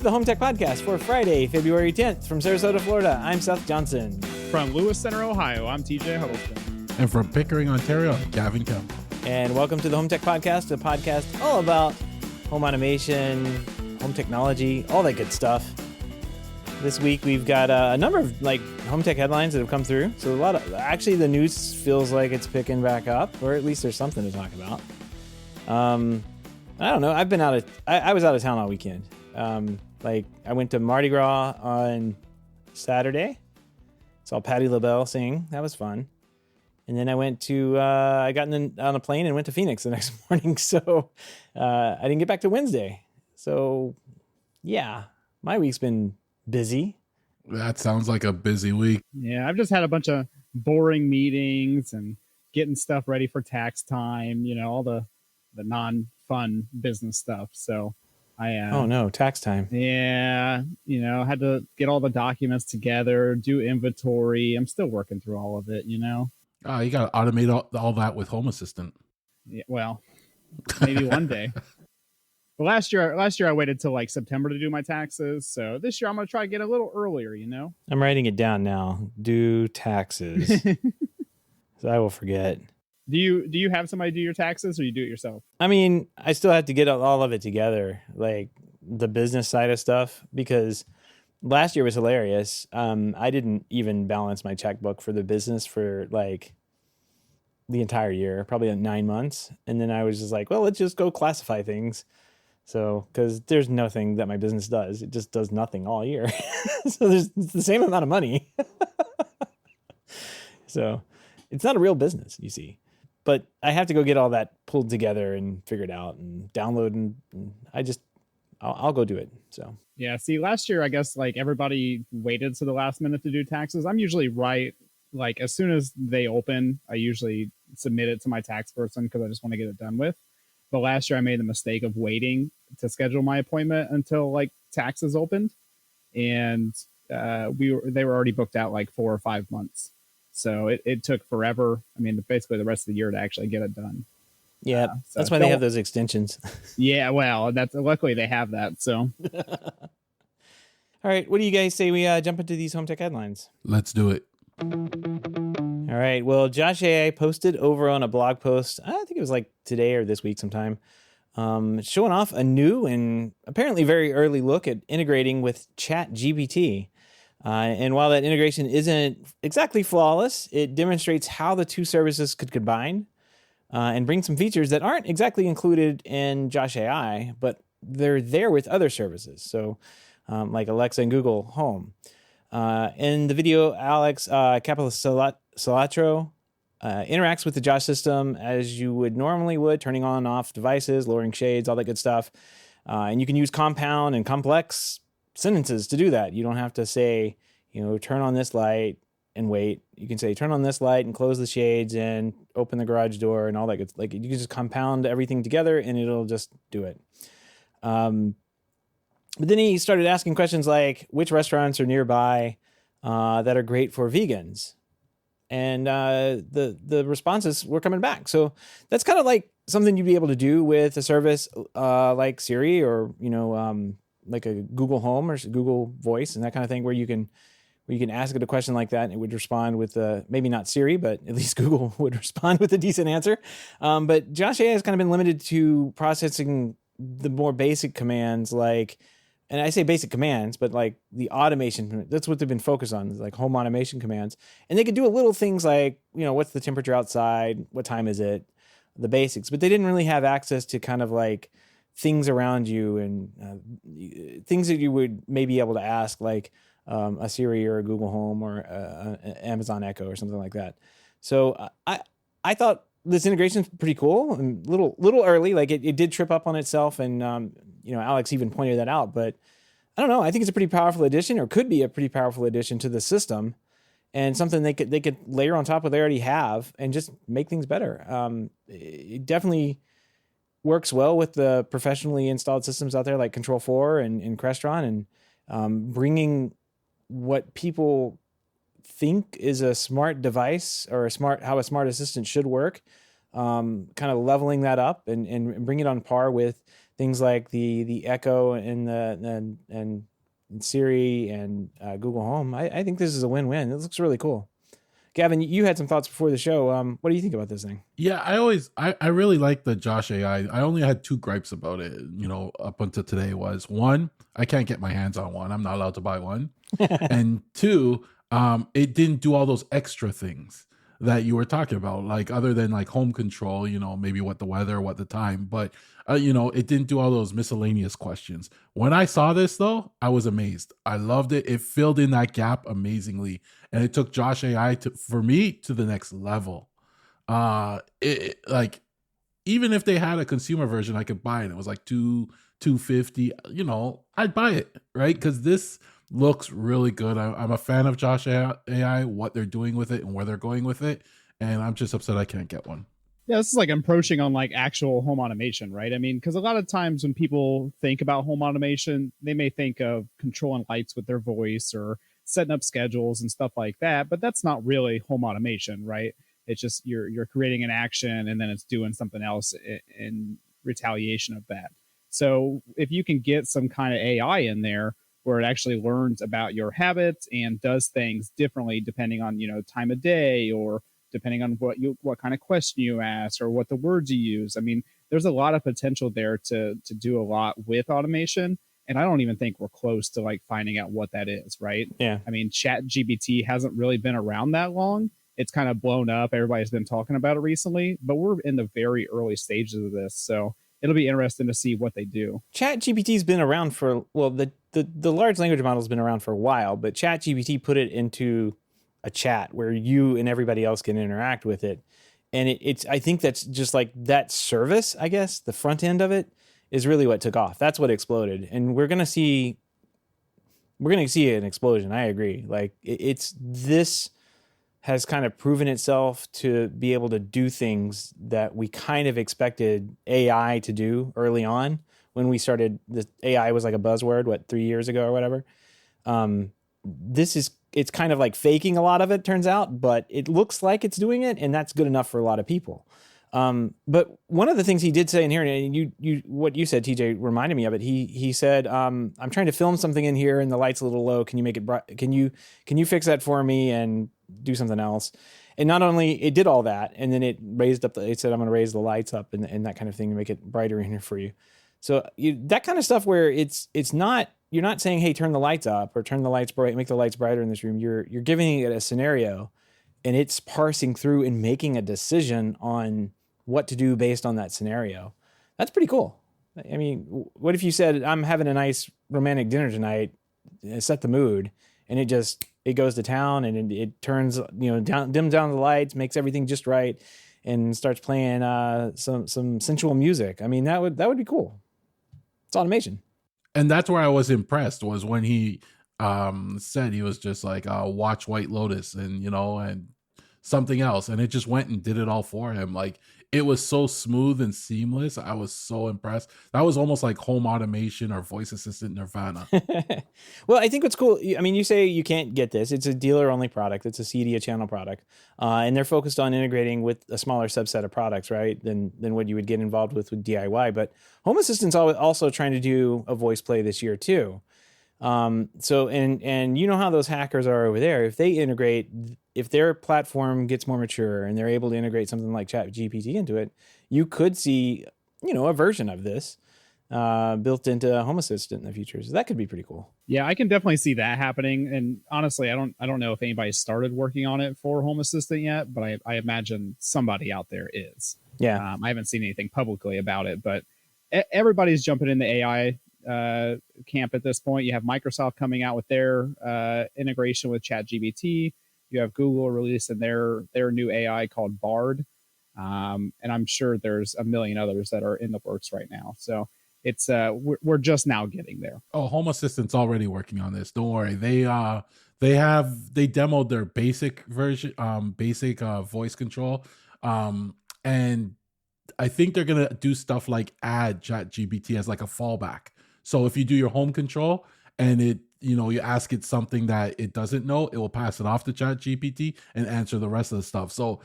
to the HomeTech Podcast for Friday, February 10th from Sarasota, Florida. I'm Seth Johnson. From Lewis Center, Ohio, I'm TJ Huddleston. And from Pickering, Ontario, I'm Gavin. And welcome to the HomeTech Podcast, a podcast all about home automation, home technology, all that good stuff. This week we've got a number of HomeTech headlines that have come through. So actually the news feels like it's picking back up, or at least there's something to talk about. I don't know. I was out of town all weekend. I went to Mardi Gras on Saturday. Saw Patti LaBelle sing. That was fun. And then I got on a plane and went to Phoenix the next morning. So I didn't get back to Wednesday. So yeah, my week's been busy. That sounds like a busy week. Yeah, I've just had a bunch of boring meetings and getting stuff ready for tax time, all the non-fun business stuff. So oh no, tax time. Yeah, had to get all the documents together, do inventory. I'm still working through all of it, Oh, you got to automate all that with Home Assistant. Yeah, well, maybe one day. But last year I waited till September to do my taxes. So this year I'm going to try to get a little earlier, I'm writing it down now. Do taxes. So I will forget. Do you have somebody do your taxes, or you do it yourself? I mean, I still have to get all of it together, like the business side of stuff, because last year was hilarious. I didn't even balance my checkbook for the business for the entire year, probably 9 months. And then I was just like, well, let's just go classify things. So, because there's nothing that my business does. It just does nothing all year. So it's the same amount of money. So it's not a real business, you see. But I have to go get all that pulled together and figured out and download, and I'll go do it. So yeah, see, last year I guess everybody waited to the last minute to do taxes. I'm usually right, as soon as they open, I usually submit it to my tax person because I just want to get it done with. But last year I made the mistake of waiting to schedule my appointment until taxes opened, and they were already booked out 4 or 5 months. So it took forever. I mean, basically the rest of the year to actually get it done. Yeah, so that's why they have those extensions. Yeah, well, luckily they have that. So, all right, what do you guys say we jump into these HomeTech headlines? Let's do it. All right. Well, Josh.ai posted over on a blog post, I think it was today or this week sometime, showing off a new and apparently very early look at integrating with ChatGPT. And while that integration isn't exactly flawless, it demonstrates how the two services could combine and bring some features that aren't exactly included in Josh.ai, but they're there with other services. So like Alexa and Google Home. In the video, Alex Capisalatro interacts with the Josh system as you would normally turning on and off devices, lowering shades, all that good stuff. And you can use compound and complex sentences to do that. You don't have to say, turn on this light and wait. You can say, turn on this light and close the shades and open the garage door and all that good. You can just compound everything together and it'll just do it. But then he started asking questions like, which restaurants are nearby that are great for vegans? And the responses were coming back. So that's kind of something you'd be able to do with a service like Siri or, like a Google Home or Google Voice and that kind of thing, where you can ask it a question like that and it would respond with maybe not Siri, but at least Google would respond with a decent answer. But Josh.ai has kind of been limited to processing the more basic commands, and I say basic commands, but the automation, that's what they've been focused on, is home automation commands. And they could do a little things like, what's the temperature outside? What time is it? The basics, but they didn't really have access to kind of things around you and things that you would maybe be able to ask a Siri or a Google Home or an Amazon Echo or something like that. So I thought this integration is pretty cool and little early. It did trip up on itself, and Alex even pointed that out. But I don't know. I think it's a pretty powerful addition, or could be a pretty powerful addition to the system, and something they could layer on top of what they already have and just make things better. It definitely works well with the professionally installed systems out there like Control4 and Crestron, and bringing what people think is a smart device or how a smart assistant should work kind of leveling that up and bring it on par with things like the Echo and Siri and Google Home. I think this is a win-win. It looks really cool. Gavin, you had some thoughts before the show. What do you think about this thing? Yeah, I really like the Josh.ai. I only had 2 gripes about it, up until today. Was one, I can't get my hands on one. I'm not allowed to buy one. And 2, it didn't do all those extra things that you were talking about, like other than like home control, maybe what the weather, what the time, but it didn't do all those miscellaneous questions. When I saw this though, I was amazed. I loved it. It filled in that gap amazingly, and it took Josh.ai for me to the next level. Like, even if they had a consumer version, I could buy it. It was like 250. I'd buy it, right? Because this looks really good. I'm a fan of Josh.ai, what they're doing with it and where they're going with it, and I'm just upset I can't get one. Yeah, this is like approaching on like actual home automation, right? I mean, because a lot of times when people think about home automation, they may think of controlling lights with their voice or setting up schedules and stuff like that, but that's not really home automation, right? It's just you're creating an action and then it's doing something else in retaliation of that. So if you can get some kind of AI in there where it actually learns about your habits and does things differently depending on time of day or depending on what kind of question you ask or what the words you use. I mean, there's a lot of potential there to do a lot with automation. And I don't even think we're close to like finding out what that is, right? Yeah. I mean, ChatGPT hasn't really been around that long. It's kind of blown up. Everybody's been talking about it recently, but we're in the very early stages of this. So it'll be interesting to see what they do. ChatGPT's been around for, well, the large language model's been around for a while, but ChatGPT put it into a chat where you and everybody else can interact with it. And it's I think that's just like that service, I guess, the front end of it is really what took off. That's what exploded. And we're going to see an explosion. I agree. Like this has kind of proven itself to be able to do things that we kind of expected AI to do early on when we started. The AI was like a buzzword, 3 years ago or whatever. It's kind of like faking a lot of it, turns out, but it looks like it's doing it, and that's good enough for a lot of people. But one of the things he did say in here, and what you said, TJ, reminded me of it. He said, "I'm trying to film something in here, and the light's a little low. Can you make it bright? Can you fix that for me and do something else?" And not only it did all that, and then it raised up. It said, "I'm going to raise the lights up and that kind of thing to make it brighter in here for you." So that kind of stuff where it's not. You're not saying, "Hey, turn the lights up" or "Turn the lights bright, make the lights brighter in this room." You're giving it a scenario, and it's parsing through and making a decision on what to do based on that scenario. That's pretty cool. I mean, what if you said, "I'm having a nice romantic dinner tonight," set the mood, and it goes to town and it turns, dims down the lights, makes everything just right, and starts playing some sensual music. I mean, that would be cool. It's automation. And that's where I was impressed, was when he said he was just like, watch White Lotus and something else, and it just went and did it all for him. Like, it was so smooth and seamless. I was so impressed. That was almost like home automation or voice assistant nirvana. Well, I think what's cool, I mean, you say you can't get this. It's a dealer-only product. It's a CEDIA channel product. And they're focused on integrating with a smaller subset of products, right, than what you would get involved with DIY. But Home Assistant's also trying to do a voice play this year, too. So, and you know how those hackers are over there. If their platform gets more mature and they're able to integrate something like ChatGPT into it, you could see, a version of this built into Home Assistant in the future. So that could be pretty cool. Yeah, I can definitely see that happening. And honestly, I don't know if anybody's started working on it for Home Assistant yet, but I imagine somebody out there is. Yeah. I haven't seen anything publicly about it, but everybody's jumping in the AI camp at this point. You have Microsoft coming out with their integration with ChatGPT. You have Google releasing their new AI called Bard, and I'm sure there's a million others that are in the works right now. So it's we're just now getting there. Oh, Home Assistant's already working on this. Don't worry. They demoed their basic version, basic voice control, and I think they're gonna do stuff like add ChatGPT as like a fallback. So if you do your home control and you ask it something that it doesn't know, it will pass it off to ChatGPT and answer the rest of the stuff. So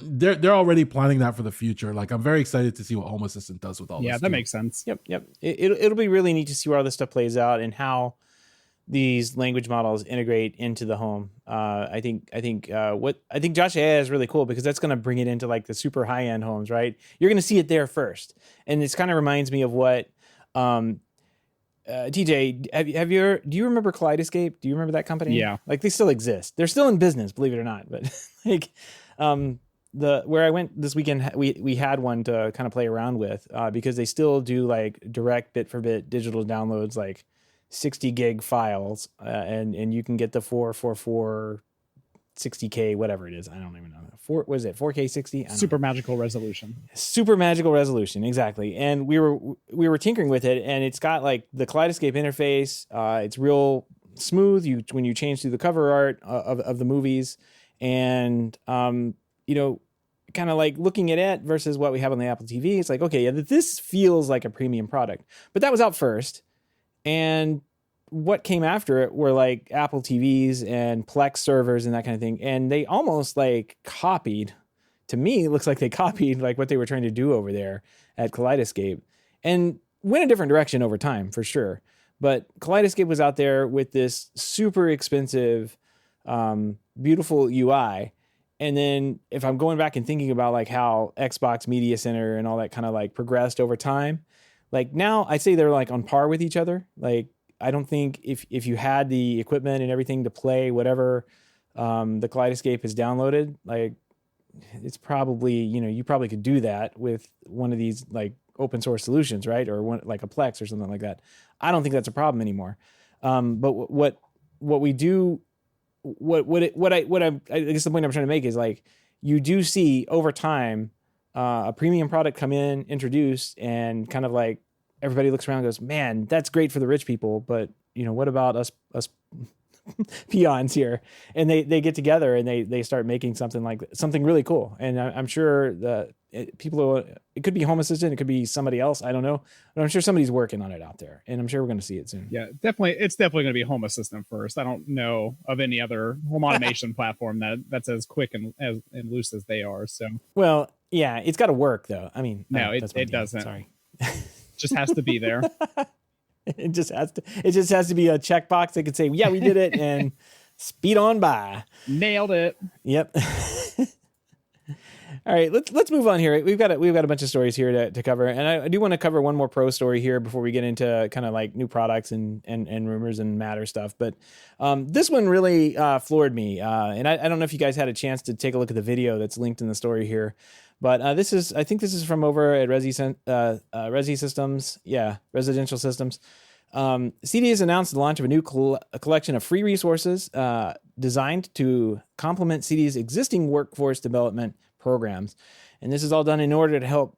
they're already planning that for the future. Like, I'm very excited to see what Home Assistant does with all this. Yeah, that makes sense. Yep. It'll be really neat to see where all this stuff plays out and how these language models integrate into the home. I think Josh.ai is really cool because that's going to bring it into like the super high end homes, right? You're going to see it there first, and this kind of reminds me of what. TJ, do you remember Kaleidoscape? Do you remember that company? Yeah. Like they still exist. They're still in business, believe it or not. But like, where I went this weekend, we had one to kind of play around with because they still do like direct bit for bit digital downloads, like 60 gig files, and you can get the 444 60K, whatever it is. I don't even know. Was it 4K 60? Super magical resolution. Super magical resolution, exactly. And we were tinkering with it, and it's got like the Kaleidoscape interface. It's real smooth. When you change through the cover art of the movies, and kind of like looking at it versus what we have on the Apple TV. It's like, okay, yeah, this feels like a premium product, but that was out first, and what came after it were like Apple TVs and Plex servers and that kind of thing. And they almost like copied, to me, it looks like they copied like what they were trying to do over there at Kaleidoscape and went a different direction over time for sure. But Kaleidoscape was out there with this super expensive, beautiful UI. And then if I'm going back and thinking about like how Xbox Media Center and all that kind of like progressed over time, like now I'd say they're like on par with each other. Like, I don't think if you had the equipment and everything to play whatever the Kaleidoscape has downloaded, like it's probably, you probably could do that with one of these like open source solutions, right? Or one like a Plex or something like that. I don't think that's a problem anymore. But what we do, I guess the point I'm trying to make is like you do see over time a premium product come in, introduced, and kind of like everybody looks around and goes, man, that's great for the rich people. But, what about us peons here? And they get together and they start making something really cool. And I'm sure it could be Home Assistant. It could be somebody else. I don't know. But I'm sure somebody's working on it out there. And I'm sure we're going to see it soon. Yeah, definitely. It's definitely going to be Home Assistant first. I don't know of any other home automation platform that's as quick and loose as they are. So, well, yeah, it's got to work though. I mean, no, it doesn't. Sorry. Just has to be there. It just has to be a checkbox that could say, yeah, we did it, and speed on by. Nailed it. Yep. All right, let's move on here. We've got a bunch of stories here to cover, and I do want to cover one more pro story here before we get into kind of like new products and rumors and Matter stuff. But this one really floored me, and I don't know if you guys had a chance to take a look at the video that's linked in the story here. But I think this is from over at Resi Systems. Yeah, Residential Systems. CEDIA has announced the launch of a new collection of free resources designed to complement CEDIA's existing workforce development programs. And this is all done in order to help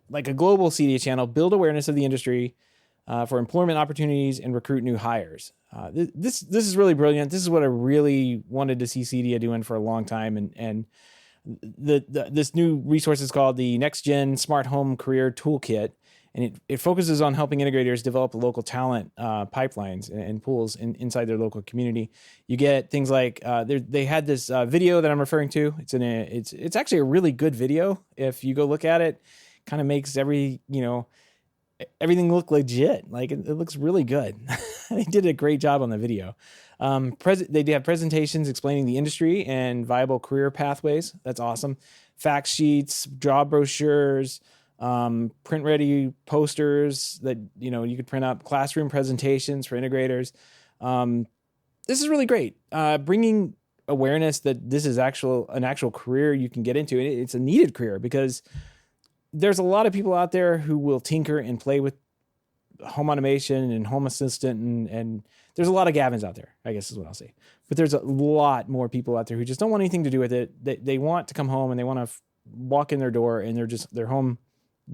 like a global CEDIA channel build awareness of the industry for employment opportunities and recruit new hires. This is really brilliant. This is what I really wanted to see CEDIA doing for a long time. And this new resource is called the Next Gen Smart Home Career Toolkit, and it focuses on helping integrators develop local talent pipelines and pools inside their local community. You get things like they had this video that I'm referring to. It's actually a really good video. If you go look at it, kind of makes everything look legit. Like it looks really good. They did a great job on the video. They have presentations explaining the industry and viable career pathways. That's awesome. Fact sheets, job brochures, print ready posters that you could print up, classroom presentations for integrators. This is really great. Bringing awareness that this is an actual career you can get into. It's a needed career because there's a lot of people out there who will tinker and play with home automation and Home Assistant and there's a lot of Gavins out there, I guess is what I'll say. But there's a lot more people out there who just don't want anything to do with it. They want to come home and they want to walk in their door and their home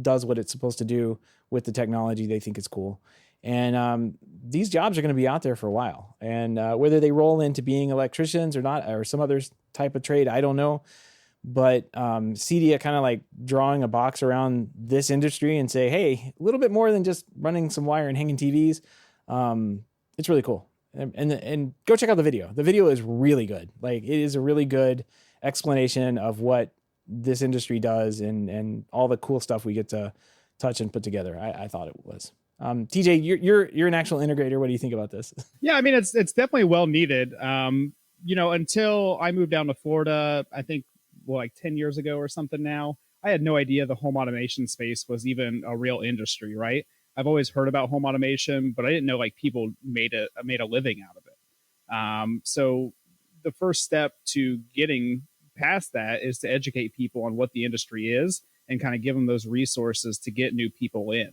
does what it's supposed to do with the technology they think is cool. And these jobs are going to be out there for a while. And whether they roll into being electricians or not, or some other type of trade, I don't know. But CEDIA kind of like drawing a box around this industry and say, hey, a little bit more than just running some wire and hanging TVs. It's really cool. And go check out the video. The video is really good. Like it is a really good explanation of what this industry does and all the cool stuff we get to touch and put together. I thought it was. TJ, you're an actual integrator. What do you think about this? Yeah, I mean, it's definitely well needed. Until I moved down to Florida, I think like 10 years ago or something now, I had no idea the home automation space was even a real industry, right? I've always heard about home automation, but I didn't know like people made a living out of it. So the first step to getting past that is to educate people on what the industry is and kind of give them those resources to get new people in.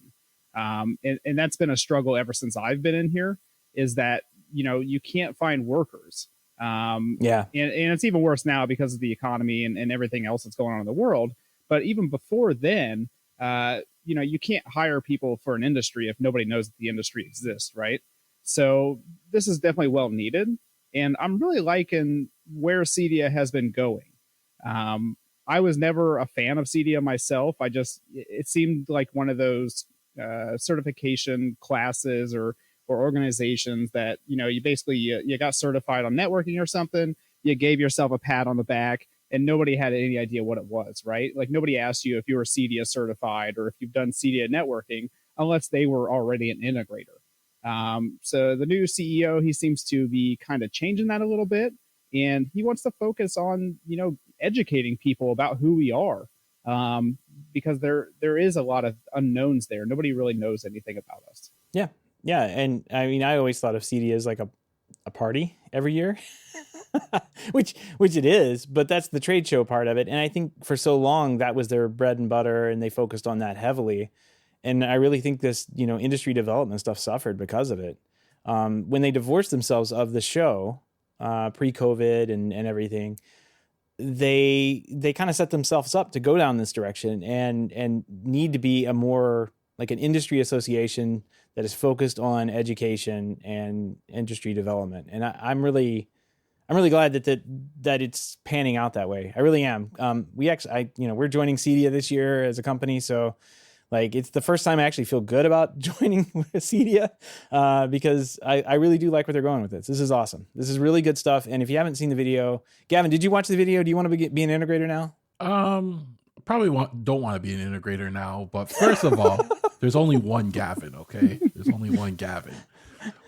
And that's been a struggle ever since I've been in here, is that, you can't find workers. And it's even worse now because of the economy and everything else that's going on in the world. But even before then, you can't hire people for an industry if nobody knows that the industry exists, right? So this is definitely well needed. And I'm really liking where CEDIA has been going. I was never a fan of CEDIA myself. It seemed like one of those certification classes or organizations that, you basically, you got certified on networking or something, you gave yourself a pat on the back, and nobody had any idea what it was, right? Like nobody asked you if you were CEDIA certified or if you've done CEDIA networking unless they were already an integrator. So the new CEO, he seems to be kind of changing that a little bit, and he wants to focus on, educating people about who we are, because there is a lot of unknowns there. Nobody really knows anything about us. Yeah. And I mean, I always thought of CEDIA as like a party every year, which it is, but that's the trade show part of it. And I think for so long that was their bread and butter, and they focused on that heavily. And I really think this, industry development stuff suffered because of it. When they divorced themselves of the show, pre-COVID and everything, they kind of set themselves up to go down this direction and need to be a more like an industry association that is focused on education and industry development. And I'm really glad that it's panning out that way. I really am. We're joining CEDIA this year as a company, so like it's the first time I actually feel good about joining CEDIA, because I really do like where they're going with this. This is awesome. This is really good stuff. And if you haven't seen the video, Gavin, did you watch the video? Do you want to be an integrator now? Probably don't want to be an integrator now, but first of all, there's only one Gavin, okay? There's only one Gavin.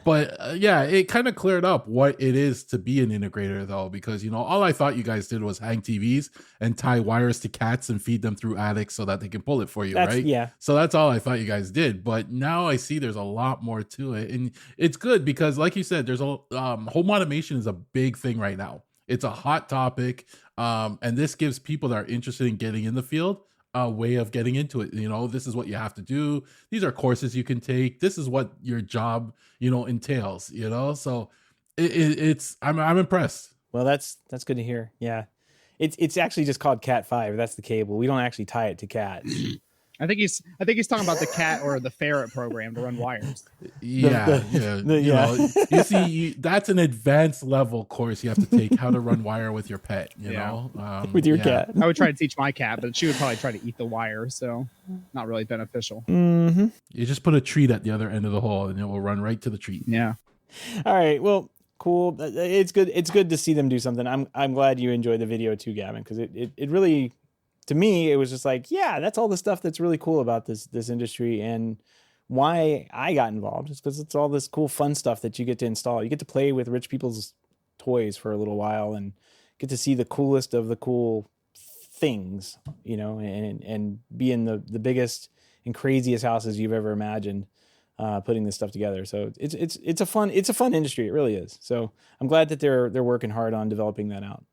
But yeah, it kind of cleared up what it is to be an integrator, though, because, all I thought you guys did was hang TVs and tie wires to cats and feed them through attics so that they can pull it for you, right? Yeah. So that's all I thought you guys did. But now I see there's a lot more to it. And it's good because, like you said, there's home automation is a big thing right now. It's a hot topic. And this gives people that are interested in getting in the field a way of getting into it. This is what you have to do. These are courses you can take. This is what your job, entails, so I'm impressed. Well, that's good to hear. Yeah. It's actually just called Cat 5. That's the cable. We don't actually tie it to Cat. I think he's talking about the cat or the ferret program to run wires. Yeah. You see, that's an advanced level course you have to take, how to run wire with your pet, you know? With your cat. I would try to teach my cat, but she would probably try to eat the wire, so not really beneficial. Mm-hmm. You just put a treat at the other end of the hole and it will run right to the treat. Yeah. All right. Well, cool. It's good. It's good to see them do something. I'm glad you enjoyed the video too, Gavin, because it really, to me, it was just like, yeah, that's all the stuff that's really cool about this industry, and why I got involved is because it's all this cool, fun stuff that you get to install. You get to play with rich people's toys for a little while and get to see the coolest of the cool things, and be in the biggest and craziest houses you've ever imagined, putting this stuff together. So it's a fun industry. It really is. So I'm glad that they're working hard on developing that out.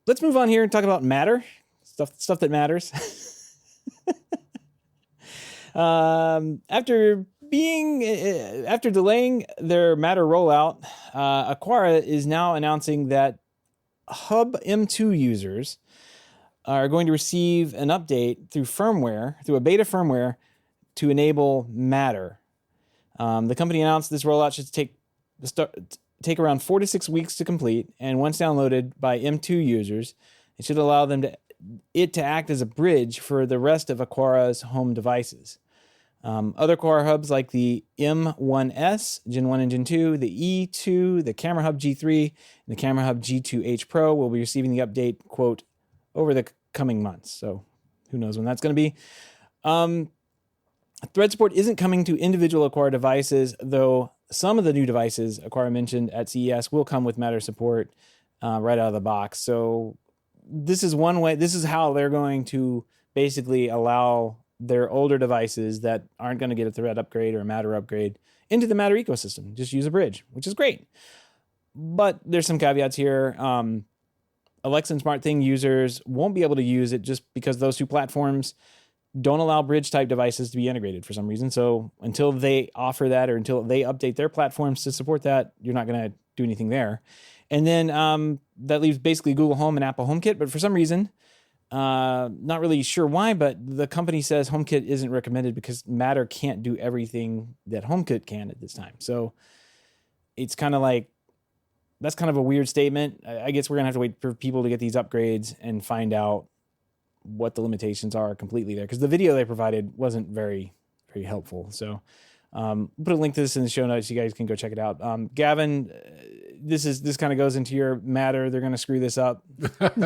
Let's move on here and talk about Matter, stuff that matters. After delaying their Matter rollout, Aquara is now announcing that Hub M2 users are going to receive an update through a beta firmware to enable Matter. The company announced this rollout should take around 4 to 6 weeks to complete, and once downloaded by M2 users, it should allow them to act as a bridge for the rest of Aquara's home devices. Other Aquara hubs like the M1S, Gen 1 and Gen 2, the E2, the Camera Hub G3, and the Camera Hub G2H Pro will be receiving the update, quote, over the coming months. So who knows when that's going to be. Thread support isn't coming to individual Acquire devices, though some of the new devices Acquire mentioned at CES will come with Matter support right out of the box. So this is one way. This is how they're going to basically allow their older devices that aren't going to get a Thread upgrade or a Matter upgrade into the Matter ecosystem. Just use a bridge, which is great. But there's some caveats here. Alexa and SmartThing users won't be able to use it just because those two platforms don't allow bridge type devices to be integrated for some reason. So until they offer that or until they update their platforms to support that, you're not going to do anything there. And then that leaves basically Google Home and Apple HomeKit. But for some reason, not really sure why, but the company says HomeKit isn't recommended because Matter can't do everything that HomeKit can at this time. So it's kind of like, that's kind of a weird statement. I guess we're going to have to wait for people to get these upgrades and find out what the limitations are completely there. Because the video they provided wasn't very, very helpful. So put a link to this in the show notes. You guys can go check it out. Gavin, this kind of goes into your Matter. They're going to screw this up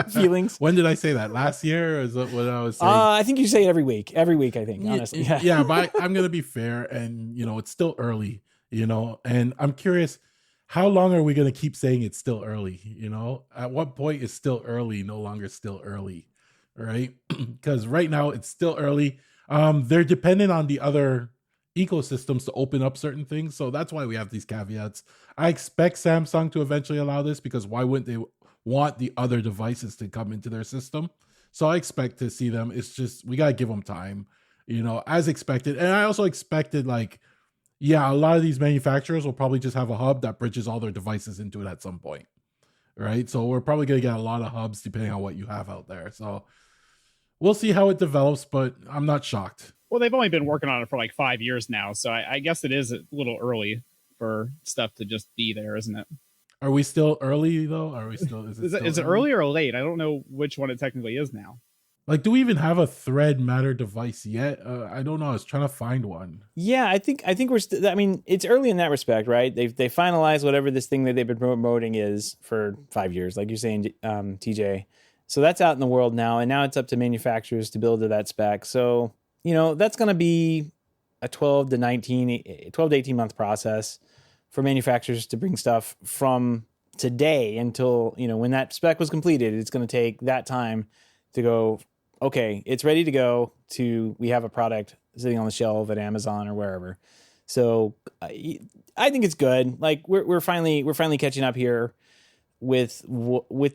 feelings. When did I say that? Last year? Or is that what I was saying? I think you say it every week. Every week, I think, honestly. Yeah, but I'm going to be fair. And, it's still early, and I'm curious, how long are we going to keep saying it's still early? At what point is still early no longer still early, right? Because right now it's still early. They're dependent on the other ecosystems to open up certain things. So that's why we have these caveats. I expect Samsung to eventually allow this because why wouldn't they want the other devices to come into their system? So I expect to see them. It's just, we got to give them time, as expected. And I also expected a lot of these manufacturers will probably just have a hub that bridges all their devices into it at some point, right? So we're probably going to get a lot of hubs depending on what you have out there. So we'll see how it develops, but I'm not shocked. Well, they've only been working on it for 5 years now, so I guess it is a little early for stuff to just be there, isn't it? Are we still early, though? Are we still? Is it early or late? I don't know which one it technically is now. Do we even have a Thread Matter device yet? I don't know. I was trying to find one. Yeah, I think we're still. I mean, it's early in that respect, right? They finalized whatever this thing that they've been promoting is for 5 years, like you're saying, TJ. So that's out in the world now, and now it's up to manufacturers to build to that spec. So that's going to be a 12 to 18 month process for manufacturers to bring stuff from today until when that spec was completed. It's going to take that time to go. Okay, it's ready to go to, we have a product sitting on the shelf at Amazon or wherever. So I think it's good. We're finally catching up here with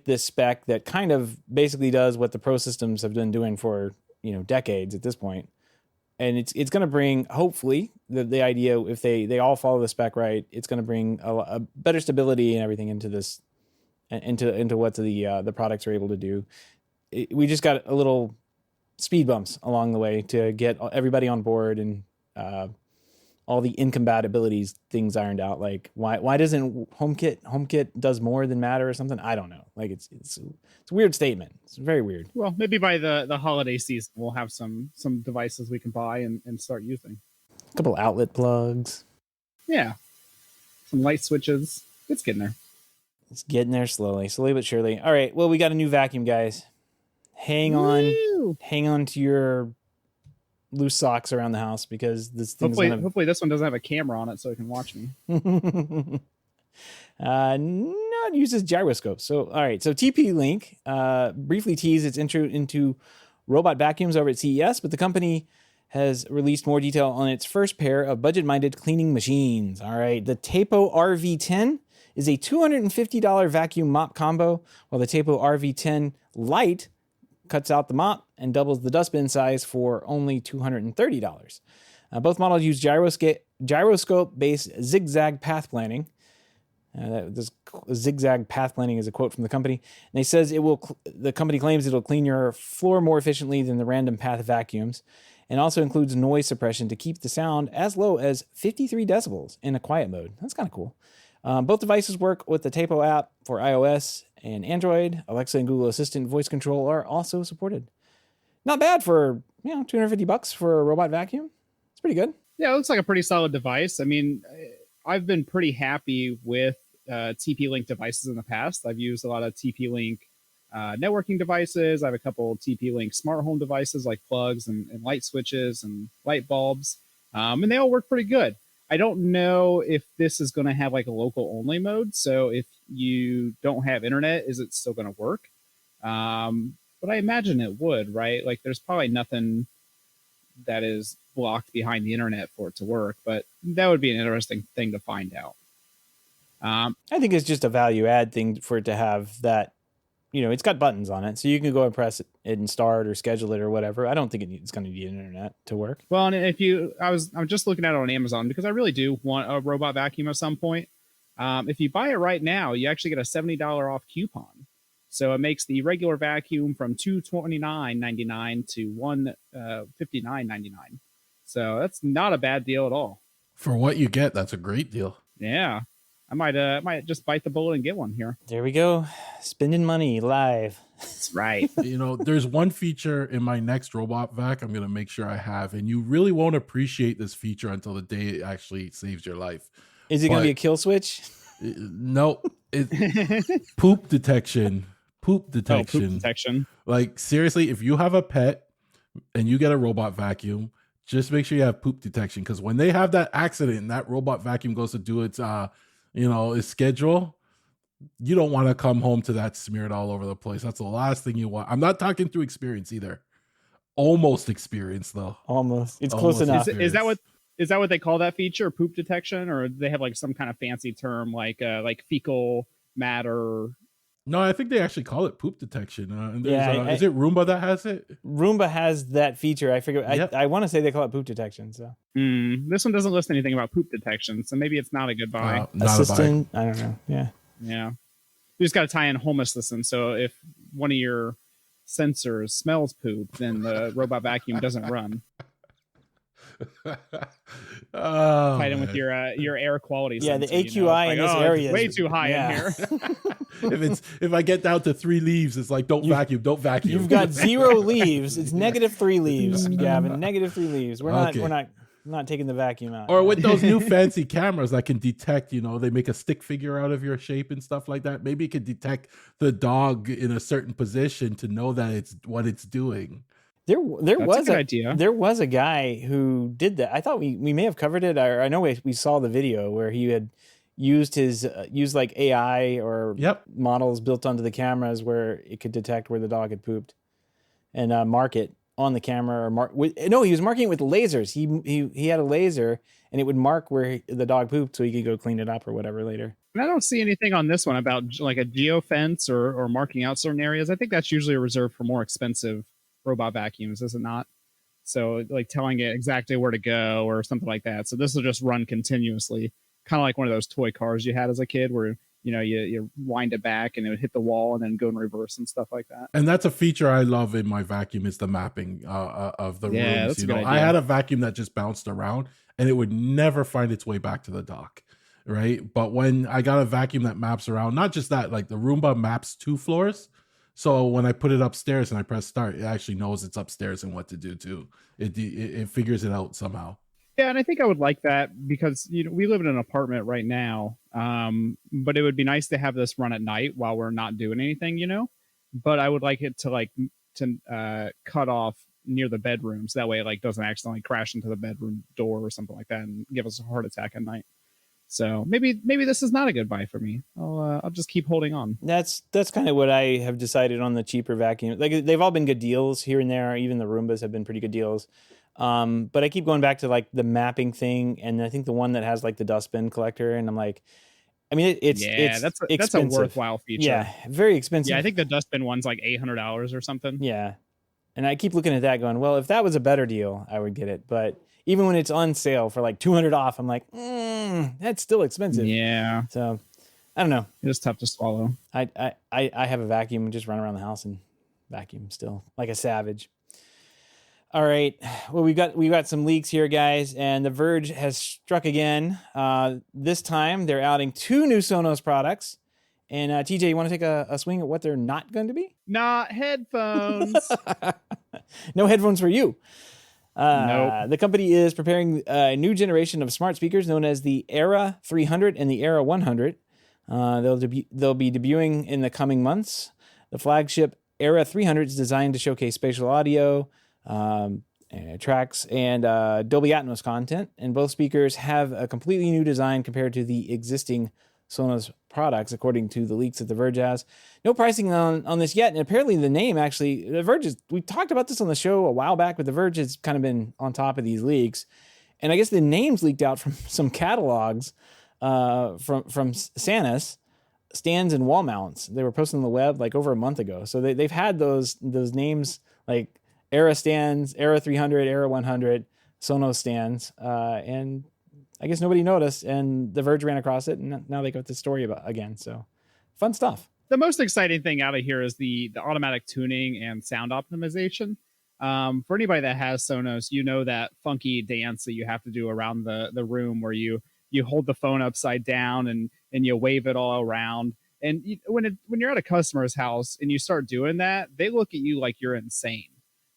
this spec that kind of basically does what the Pro systems have been doing for decades at this point. And it's going to bring, hopefully, the idea, if they all follow the spec right, it's going to bring a better stability and everything into this, into what the products are able to do. We just got a little speed bumps along the way to get everybody on board and all the incompatibilities things ironed out. Why doesn't HomeKit does more than Matter or something? I don't know. It's a weird statement. It's very weird. Well, maybe by the holiday season we'll have some devices we can buy and start using. A couple outlet plugs. Yeah, some light switches. It's getting there. It's getting there slowly but surely. All right. Well, we got a new vacuum, guys. Hang on to your loose socks around the house because this thing's hopefully this one doesn't have a camera on it so it can watch me. No, it uses gyroscopes. So all right. So TPLink briefly teased its intro into robot vacuums over at CES, but the company has released more detail on its first pair of budget-minded cleaning machines. All right. The Tapo RV10 is a $250 vacuum mop combo, while the Tapo RV10 Lite cuts out the mop and doubles the dustbin size for only $230. Both models use gyroscope-based zigzag path planning. This zigzag path planning is a quote from the company. And they says the company claims it'll clean your floor more efficiently than the random path vacuums, and also includes noise suppression to keep the sound as low as 53 decibels in a quiet mode. That's kind of cool. Both devices work with the Tapo app for iOS and Android. Alexa and Google Assistant voice control are also supported. Not bad for $250 for a robot vacuum. It's pretty good. Yeah, it looks like a pretty solid device. I mean, I've been pretty happy with TP-Link devices in the past. I've used a lot of TP-Link networking devices. I have a couple TP-Link smart home devices like plugs and light switches and light bulbs, and they all work pretty good. I don't know if this is going to have like a local only mode. So if you don't have internet, is it still going to work? But I imagine it would, right? Like there's probably nothing that is blocked behind the internet for it to work, but that would be an interesting thing to find out. I think it's just a value add thing for it to have that, it's got buttons on it, so you can go and press it and start or schedule it or whatever. I don't think it's going to need internet to work. Well, and I'm just looking at it on Amazon because I really do want a robot vacuum at some point. If you buy it right now, you actually get a $70 off coupon. So it makes the regular vacuum from $229.99 to $159.99. So that's not a bad deal at all. For what you get, that's a great deal. Yeah. I might just bite the bullet and get one here. There we go. Spending money live. That's right. There's one feature in my next robot vac I'm going to make sure I have, and you really won't appreciate this feature until the day it actually saves your life. Is it going to be a kill switch? No. Poop detection. Poop detection. Oh, poop detection. Like, seriously, if you have a pet and you get a robot vacuum, just make sure you have poop detection, because when they have that accident and that robot vacuum goes to do its its schedule, you don't want to come home to that smeared all over the place. That's the last thing you want. I'm not talking through experience either. Almost experience, though. Almost. It's close enough. Is that what they call that feature, poop detection, or do they have like some kind of fancy term like fecal matter? No, I think they actually call it poop detection. Is it Roomba that has it? Roomba has that feature. I forget. Yep. I want to say they call it poop detection. So this one doesn't list anything about poop detection, so maybe it's not a good buy. Assistant, I don't know. Yeah. You just got to tie in Home Assistant. So if one of your sensors smells poop, then the robot vacuum doesn't run. Tied in with your air quality. Yeah, sensor, the AQI in this area is way too high in here. If I get down to 3 leaves, it's like don't vacuum. You've got 0 leaves. It's -3 leaves, Gavin. -3 leaves. We're not taking the vacuum out. Or with those new fancy cameras that can detect, they make a stick figure out of your shape and stuff like that. Maybe it can detect the dog in a certain position to know that it's what it's doing. There was a idea. There was a guy who did that. I thought we may have covered it. I know we saw the video where he had used like AI or models built onto the cameras where it could detect where the dog had pooped and mark it on the camera. He was marking it with lasers. He had a laser and it would mark where the dog pooped so he could go clean it up or whatever later. And I don't see anything on this one about like a geofence or marking out certain areas. I think that's usually reserved for more expensive robot vacuums, is it not? So like telling it exactly where to go or something like that. So this will just run continuously, kind of like one of those toy cars you had as a kid where you wind it back and it would hit the wall and then go in reverse and stuff like that. And that's a feature I love in my vacuum, is the mapping of the rooms. I had a vacuum that just bounced around and it would never find its way back to the dock, right? But when I got a vacuum that maps around, not just that, like the Roomba maps 2 floors. So when I put it upstairs and I press start, it actually knows it's upstairs and what to do too. It figures it out somehow. Yeah, and I think I would like that because we live in an apartment right now, but it would be nice to have this run at night while we're not doing anything, But I would like it to cut off near the bedrooms. That way, it doesn't accidentally crash into the bedroom door or something like that and give us a heart attack at night. So maybe this is not a good buy for me. I'll just keep holding on. That's kind of what I have decided on the cheaper vacuum. Like they've all been good deals here and there. Even the Roombas have been pretty good deals. But I keep going back to like the mapping thing, and I think the one that has like the dustbin collector, and I'm like, I mean, that's a worthwhile feature. Yeah, very expensive. Yeah, I think the dustbin one's like $800 or something. Yeah, and I keep looking at that, going, well, if that was a better deal, I would get it, but even when it's on sale for like $200 off, I'm like, that's still expensive. Yeah. So I don't know. It's tough to swallow. I have a vacuum and just run around the house and vacuum still like a savage. All right. Well, we've got some leaks here, guys, and The Verge has struck again. This time they're outing 2 new Sonos products. And TJ, you want to take a swing at what they're not going to be? Not headphones. No headphones for you. Nope. The company is preparing a new generation of smart speakers known as the Era 300 and the Era 100. They'll be debuting in the coming months. The flagship Era 300 is designed to showcase spatial audio, tracks, and Dolby Atmos content. And both speakers have a completely new design compared to the existing Sonos products, according to the leaks that The Verge has. No pricing on this yet, and apparently the name actually, The Verge we talked about this on the show a while back, but The Verge has kind of been on top of these leaks. And I guess the names leaked out from some catalogs from Sanus, stands and wall mounts. They were posted on the web like over a month ago. So they've had those names like Era stands, Era 300, Era 100, Sonos stands, and I guess nobody noticed, and The Verge ran across it, and now they got this story about again. So fun stuff. The most exciting thing out of here is the automatic tuning and sound optimization. For anybody that has Sonos, you know that funky dance that you have to do around the room where you hold the phone upside down and you wave it all around. And when you're at a customer's house and you start doing that, they look at you like you're insane.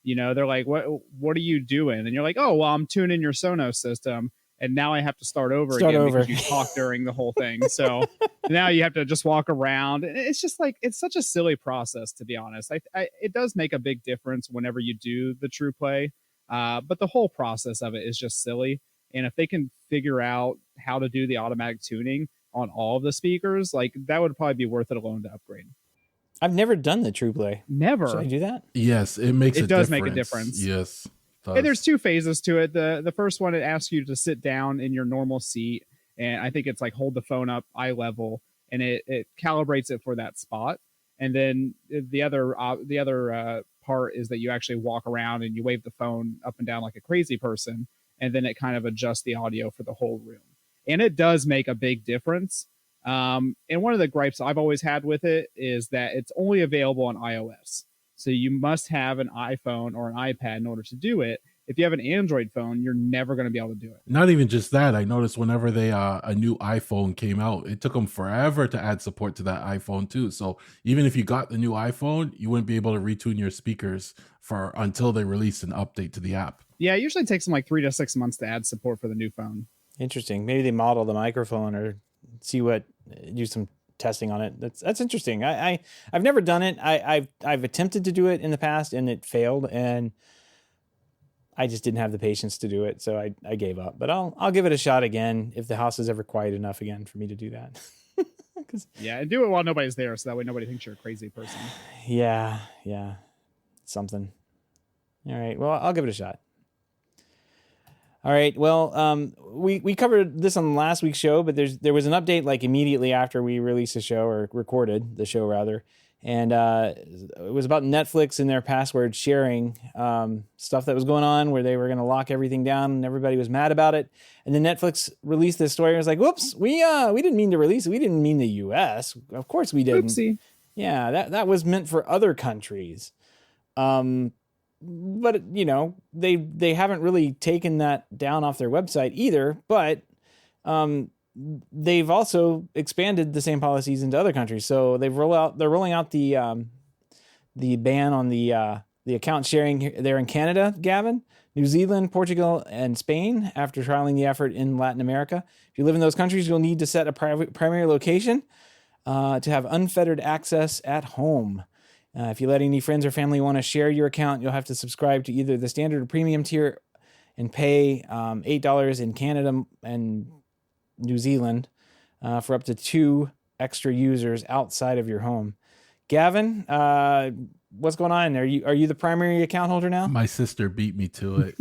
You know, they're like, what are you doing? And you're like, oh, well, I'm tuning your Sonos system. And now I have to start over because you talked during the whole thing. So now you have to just walk around. And it's just like, it's such a silly process, to be honest. It does make a big difference whenever you do the True Play. But the whole process of it is just silly. And if they can figure out how to do the automatic tuning on all of the speakers, like that would probably be worth it alone to upgrade. I've never done the True Play. Never. Should I do that? Yes, it makes it does make a difference. Yes. And there's two phases to it. The first one, it asks you to sit down in your normal seat. And I think it's like hold the phone up eye level, and it calibrates it for that spot. And then the other part is that you actually walk around and you wave the phone up and down like a crazy person. And then it kind of adjusts the audio for the whole room. And it does make a big difference. And one of the gripes I've always had with it is that it's only available on iOS. So you must have an iPhone or an iPad in order to do it. If you have an Android phone, you're never going to be able to do it. Not even just that. I noticed whenever a new iPhone came out, it took them forever to add support to that iPhone too. So even if you got the new iPhone, you wouldn't be able to retune your speakers until they release an update to the app. Yeah, it usually takes them like 3 to 6 months to add support for the new phone. Interesting. Maybe they model the microphone or do some testing on it. That's interesting. I've never done it. I've attempted to do it in the past and it failed, and I just didn't have the patience to do it, so I gave up. But I'll give it a shot again if the house is ever quiet enough again for me to do that. Yeah, and do it while nobody's there, so that way nobody thinks you're a crazy person. Yeah, something. All right, well, I'll give it a shot. All right. Well, we covered this on last week's show, but there was an update like immediately after we released the show, or recorded the show rather, and it was about Netflix and their password sharing stuff that was going on, where they were going to lock everything down, and everybody was mad about it. And then Netflix released this story and was like, "Whoops, we didn't mean to release it. We didn't mean the U.S. Of course we didn't. Oopsie. Yeah, that was meant for other countries." But they haven't really taken that down off their website either. But they've also expanded the same policies into other countries. So they're rolling out the ban on the account sharing there in Canada, Gavin, New Zealand, Portugal, and Spain after trialing the effort in Latin America. If you live in those countries, you'll need to set a primary location to have unfettered access at home. If you let any friends or family want to share your account, you'll have to subscribe to either the standard or premium tier and pay $8 in Canada and New Zealand for up to 2 extra users outside of your home. Gavin, what's going on? Are you the primary account holder now? My sister beat me to it.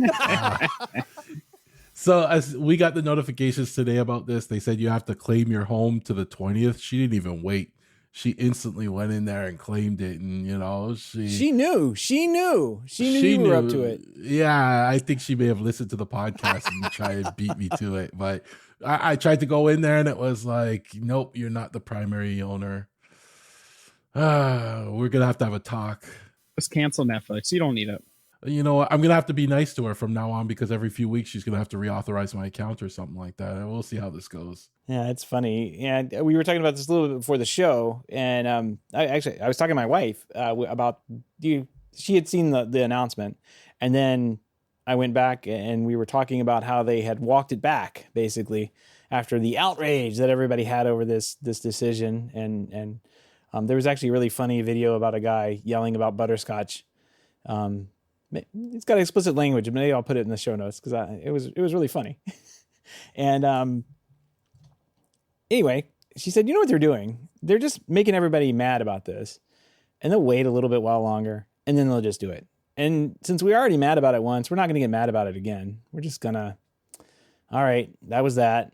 So as we got the notifications today about this, they said you have to claim your home to the 20th. She didn't even wait. She instantly went in there and claimed it, and she knew you were up to it. Yeah, I think she may have listened to the podcast and tried to beat me to it. But I tried to go in there, and it was like, nope, you're not the primary owner. We're gonna have to have a talk. Just cancel Netflix. You don't need it. You know what? I'm gonna have to be nice to her from now on, because every few weeks she's gonna have to reauthorize my account or something like that. And we'll see how this goes. Yeah, it's funny. Yeah, we were talking about this a little bit before the show, and I was talking to my wife about she had seen the announcement, and then I went back and we were talking about how they had walked it back basically after the outrage that everybody had over this decision, and There was actually a really funny video about a guy yelling about butterscotch. It's got explicit language. Maybe I'll put it in the show notes because it was really funny. And anyway, she said, you know what they're doing? They're just making everybody mad about this, and they'll wait a little bit while longer, and then they'll just do it. And since we're already mad about it once, we're not going to get mad about it again. We're just gonna, all right, that was that.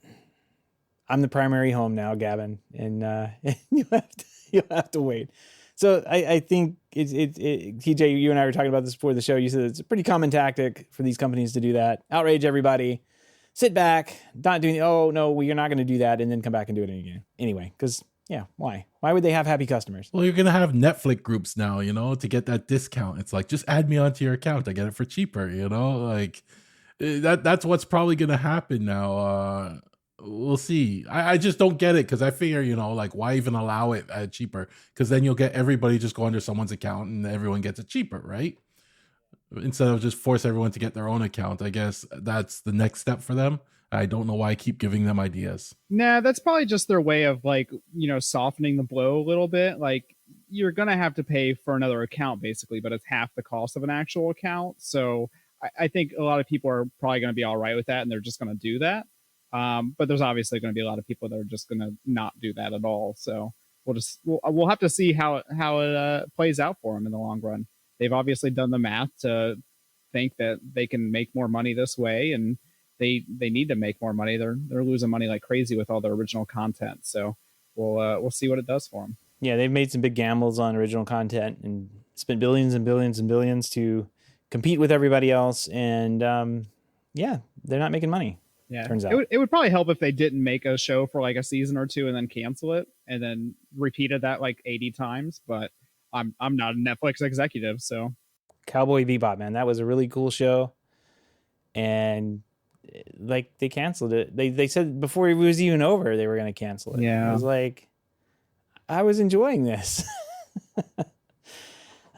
I'm the primary home now, Gavin, and you'll have to wait. So I think TJ, you and I were talking about this before the show. You said it's a pretty common tactic for these companies to do that. Outrage everybody, sit back, not doing, oh no, well, you're not going to do that, and then come back and do it again. Anyway, because yeah, why? Why would they have happy customers? Well, you're going to have Netflix groups now, to get that discount. It's like, just add me onto your account. I get it for cheaper, like that's what's probably going to happen now. We'll see. I just don't get it because I figure, like, why even allow it at cheaper? Because then you'll get everybody just go under someone's account and everyone gets it cheaper, right? Instead of just force everyone to get their own account. I guess that's the next step for them. I don't know why I keep giving them ideas. Nah, that's probably just their way of softening the blow a little bit. Like, you're going to have to pay for another account basically, but it's half the cost of an actual account. So I think a lot of people are probably going to be all right with that, and they're just going to do that. But there's obviously going to be a lot of people that are just going to not do that at all. So we'll have to see how it plays out for them in the long run. They've obviously done the math to think that they can make more money this way, and they need to make more money. They're losing money like crazy with all their original content. So we'll see what it does for them. Yeah, they've made some big gambles on original content and spent billions and billions and billions to compete with everybody else, and they're not making money. Yeah, turns out it would probably help if they didn't make a show for like a season or two and then cancel it and then repeated that like 80 times. But I'm not a Netflix executive, so. Cowboy Bebop, man, that was a really cool show, and like they canceled it. They said before it was even over they were going to cancel it. Yeah, I was like, I was enjoying this.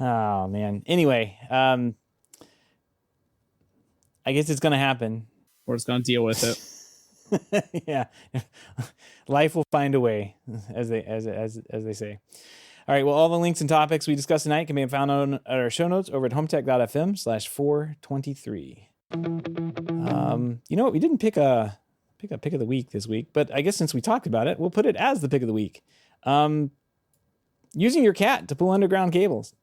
Oh man. Anyway, I guess it's going to happen. We're just going to deal with it. Yeah, life will find a way, as they say. All right. Well, all the links and topics we discussed tonight can be found on our show notes over at HomeTech.fm/423. You know what? We didn't pick a pick of the week this week, but I guess since we talked about it, we'll put it as the pick of the week. Using your cat to pull underground cables.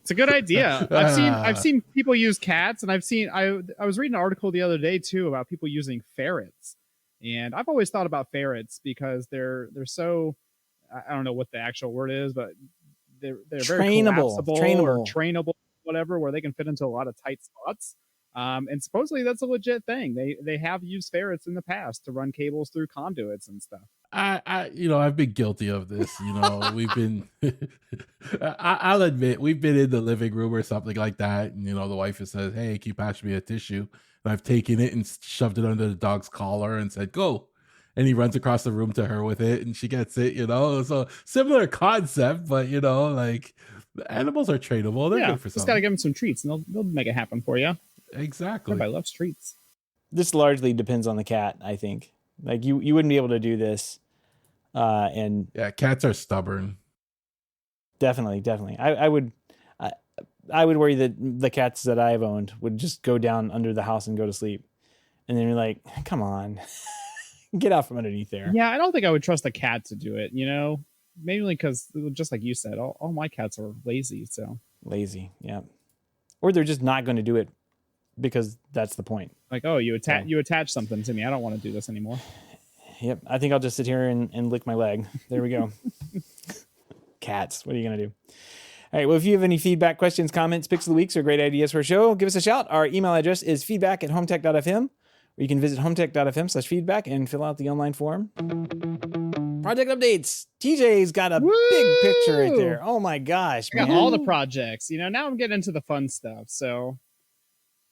It's a good idea. I've seen people use cats, and I was reading an article the other day too about people using ferrets. And I've always thought about ferrets because they're so, I don't know what the actual word is, but they're very collapsible or trainable, whatever, where they can fit into a lot of tight spots. And supposedly that's a legit thing. They have used ferrets in the past to run cables through conduits and stuff. I've been guilty of this. We've been, I'll admit, we've been in the living room or something like that. And, the wife has said, hey, can you pass me a tissue? And I've taken it and shoved it under the dog's collar and said, go. And he runs across the room to her with it and she gets it, So similar concept, but, like the animals are trainable. They're good for something. Just got to give them some treats and they'll make it happen for you. Exactly. Everybody loves treats. This largely depends on the cat, I think. Like you wouldn't be able to do this. And yeah, cats are stubborn. Definitely. I would worry that the cats that I've owned would just go down under the house and go to sleep. And then you're like, come on, get out from underneath there. Yeah, I don't think I would trust a cat to do it, mainly because just like you said, all my cats are lazy. So lazy. Yeah. Or they're just not going to do it because that's the point. Like, oh, you attach something to me. I don't want to do this anymore. Yep. I think I'll just sit here and lick my leg. There we go. Cats. What are you going to do? All right. Well, if you have any feedback, questions, comments, picks of the weeks, or great ideas for a show, give us a shout. Our email address is feedback@HomeTech.fm, or you can visit HomeTech.fm/feedback and fill out the online form. Project updates. TJ's got a big picture right there. Oh my gosh. I got all the projects. Now I'm getting into the fun stuff. So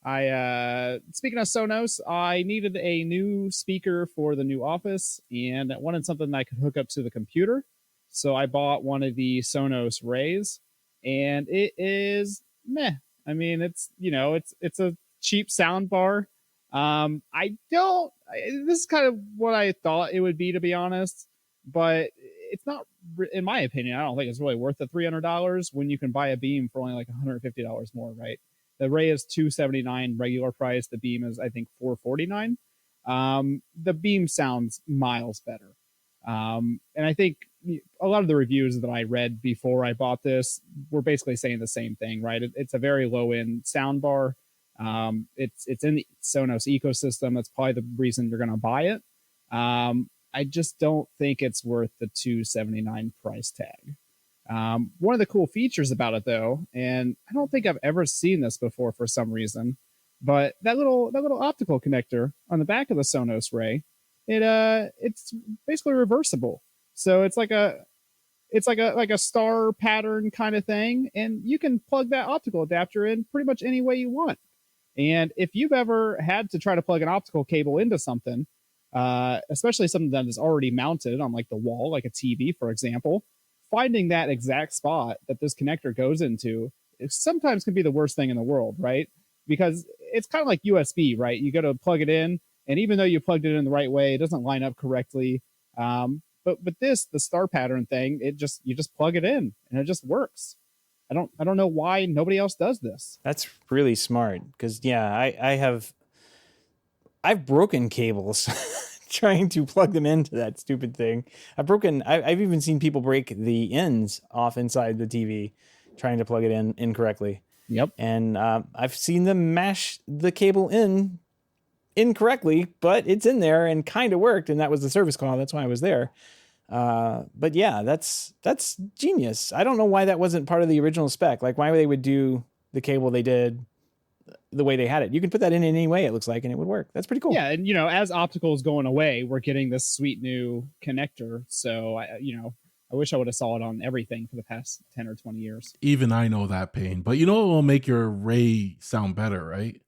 speaking of Sonos, I needed a new speaker for the new office and I wanted something that I could hook up to the computer. So I bought one of the Sonos Rays and it is meh. I mean, it's a cheap sound bar. This is kind of what I thought it would be, to be honest. but it's not, in my opinion, I don't think it's really worth the $300 when you can buy a beam for only like $150 more, right? The Ray is $279 regular price. The beam is, I think, $449. The beam sounds miles better. And I think a lot of the reviews that I read before I bought this were basically saying the same thing, right? It's a very low end sound bar. It's in the Sonos ecosystem. That's probably the reason you're going to buy it. I just don't think it's worth the $279 price tag. One of the cool features about it, though, and I don't think I've ever seen this before for some reason, but that little optical connector on the back of the Sonos Ray, it's basically reversible. So it's like a star pattern kind of thing, and you can plug that optical adapter in pretty much any way you want. And if you've ever had to try to plug an optical cable into something, especially something that is already mounted on like the wall, like a TV, for example, finding that exact spot that this connector goes into sometimes can be the worst thing in the world, right? Because it's kind of like USB, right? You go to plug it in, and even though you plugged it in the right way, it doesn't line up correctly. But the star pattern thing, you just plug it in and it just works. I don't know why nobody else does this. That's really smart because I've broken cables trying to plug them into that stupid thing. I've even seen people break the ends off inside the TV trying to plug it in incorrectly. Yep. And I've seen them mash the cable in incorrectly, but it's in there and kind of worked. And that was the service call. That's why I was there. But yeah, that's genius. I don't know why that wasn't part of the original spec. Like why they would do the cable they did the way they had it. You can put that in any way, it looks like, and it would work. That's pretty cool. Yeah, and as optical is going away, we're getting this sweet new connector. So I wish I would have saw it on everything for the past 10 or 20 years. Even I know that pain. But it will make your Ray sound better, right?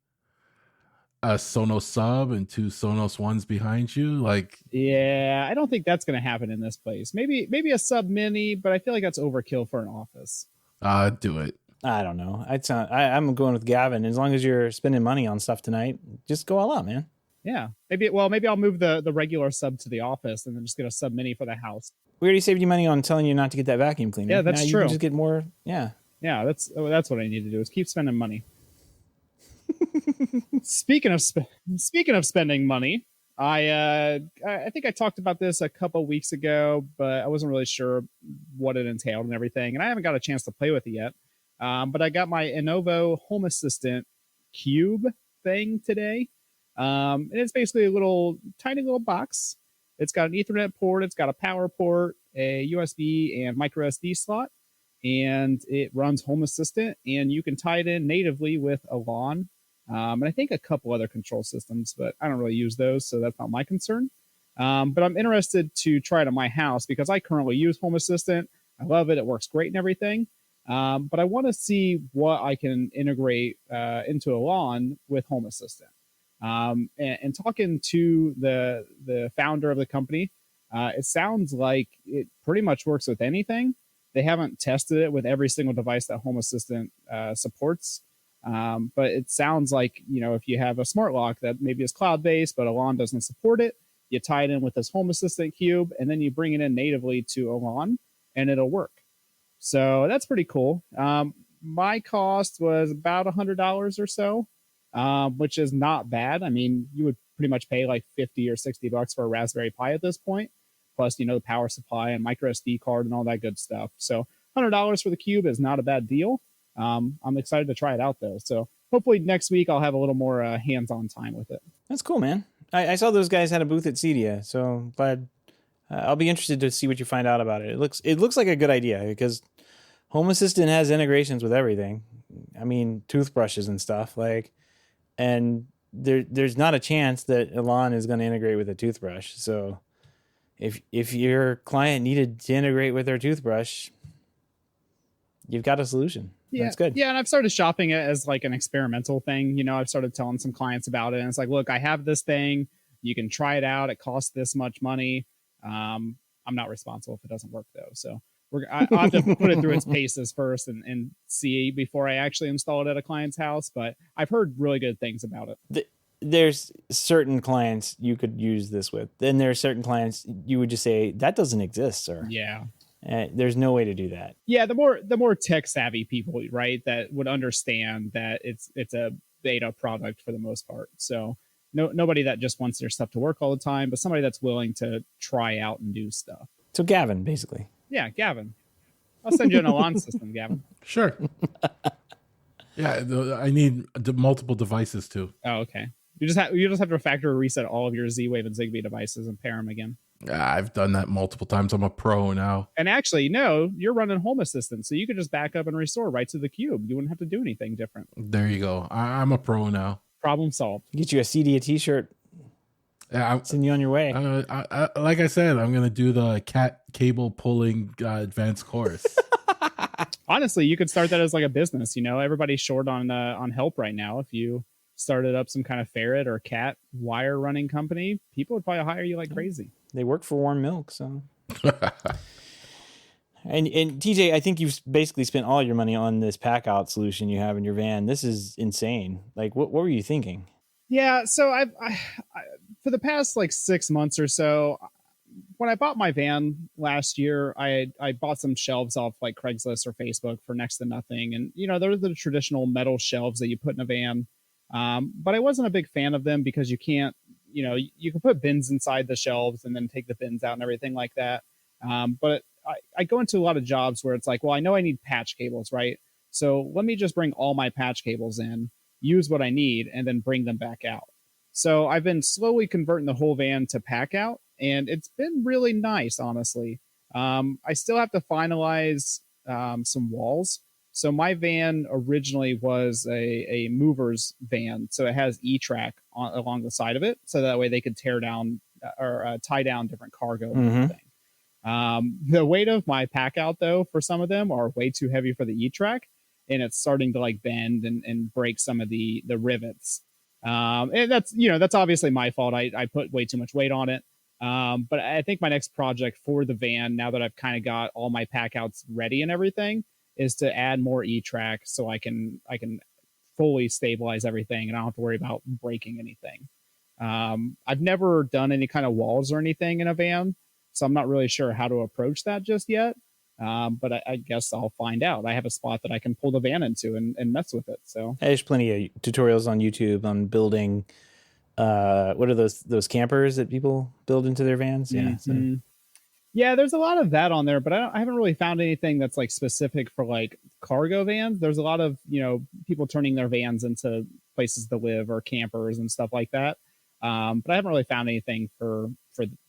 A Sonos sub and two Sonos ones behind you, yeah, I don't think that's going to happen in this place. Maybe a sub mini, but I feel like that's overkill for an office. Do it. I don't know. I'm going with Gavin. As long as you're spending money on stuff tonight, just go all out, man. Yeah, maybe I'll move the regular sub to the office and then just get a sub mini for the house. We already saved you money on telling you not to get that vacuum cleaner. Yeah, that's now true. You can just get more. Yeah, that's what I need to do is keep spending money. Speaking of spending money, I think I talked about this a couple weeks ago, but I wasn't really sure what it entailed and everything, and I haven't got a chance to play with it yet. But I got my Lenovo Home Assistant Cube thing today, and it's basically a tiny little box. It's got an Ethernet port, it's got a power port, a USB and micro SD slot, and it runs Home Assistant, and you can tie it in natively with Elan. And I think a couple other control systems, but I don't really use those, so that's not my concern. But I'm interested to try it at my house because I currently use Home Assistant. I love it. It works great and everything. But I want to see what I can integrate into Elan with Home Assistant. And talking to the founder of the company, it sounds like it pretty much works with anything. They haven't tested it with every single device that Home Assistant supports. But it sounds like, if you have a smart lock that maybe is cloud-based, but Elan doesn't support it, you tie it in with this Home Assistant Cube, and then you bring it in natively to Elan, and it'll work. So that's pretty cool. My cost was about $100 or so, which is not bad. I mean, you would pretty much pay like $50 or $60 for a Raspberry Pi at this point, plus, the power supply and micro SD card and all that good stuff. So $100 for the Cube is not a bad deal. I'm excited to try it out, though. So hopefully next week I'll have a little more hands-on time with it. That's cool, man. I saw those guys had a booth at CEDIA, so glad. I'll be interested to see what you find out about it. It looks like a good idea because Home Assistant has integrations with everything. I mean, toothbrushes and stuff and there's not a chance that Elan is going to integrate with a toothbrush. So if your client needed to integrate with their toothbrush, you've got a solution. Yeah, that's good. Yeah, and I've started shopping it as like an experimental thing. I've started telling some clients about it, and it's like, look, I have this thing. You can try it out. It costs this much money. I'm not responsible if it doesn't work, though. So I'll have to put it through its paces first and see before I actually install it at a client's house. But I've heard really good things about it. there's certain clients you could use this with. Then there are certain clients you would just say, that doesn't exist, sir. Yeah. There's no way to do that. Yeah, the more tech savvy people, right, that would understand that it's a beta product for the most part. So nobody that just wants their stuff to work all the time, but somebody that's willing to try out and do stuff. So Gavin, basically. Yeah, Gavin. I'll send you an alarm system, Gavin. Sure. Yeah, I need multiple devices too. Oh, okay. You just have to factory reset all of your Z-Wave and Zigbee devices and pair them again. I've done that multiple times. I'm a pro now. And actually, no, you're running Home Assistant, so you could just back up and restore right to the cube. You wouldn't have to do anything different. There you go. I'm a pro now. Problem solved. Get you a CEDIA t-shirt. Yeah, send you on your way. Like I said, I'm going to do the cat cable pulling advanced course. Honestly, you could start that as like a business. You know, everybody's short on help right now. If you started up some kind of ferret or cat wire running company, people would probably hire you like crazy. They work for warm milk, so. And TJ, I think you've basically spent all your money on this pack out solution you have in your van. This is insane. Like, what were you thinking? Yeah, so I for the past like 6 months or so, when I bought my van last year, I bought some shelves off like Craigslist or Facebook for next to nothing, and you know, they're the traditional metal shelves that you put in a van. But I wasn't a big fan of them because you can't, you know, you can put bins inside the shelves and then take the bins out and everything like that. But I go into a lot of jobs where it's like, well, I know I need patch cables, right? So let me just bring all my patch cables in, use what I need, and then bring them back out. So I've been slowly converting the whole van to pack out, and it's been really nice, honestly. I still have to finalize some walls. So my van originally was a mover's van, so it has E-track along the side of it, so that way they could tear down or tie down different cargo and everything. The weight of my pack out, though, for some of them are way too heavy for the E-track, and it's starting to like bend and break some of the rivets. And that's obviously my fault. I put way too much weight on it. But I think my next project for the van, now that I've kind of got all my pack outs ready and everything, is to add more E-track so I can fully stabilize everything and I don't have to worry about breaking anything. I've never done any kind of walls or anything in a van, so I'm not really sure how to approach that just yet. But I guess I'll find out. I have a spot that I can pull the van into and mess with it. So there's plenty of tutorials on YouTube on building. What are those campers that people build into their vans? Yeah. Mm-hmm. So. Yeah, there's a lot of that on there, but I haven't really found anything that's like specific for like cargo vans. There's a lot of, you know, people turning their vans into places to live or campers and stuff like that. But I haven't really found anything for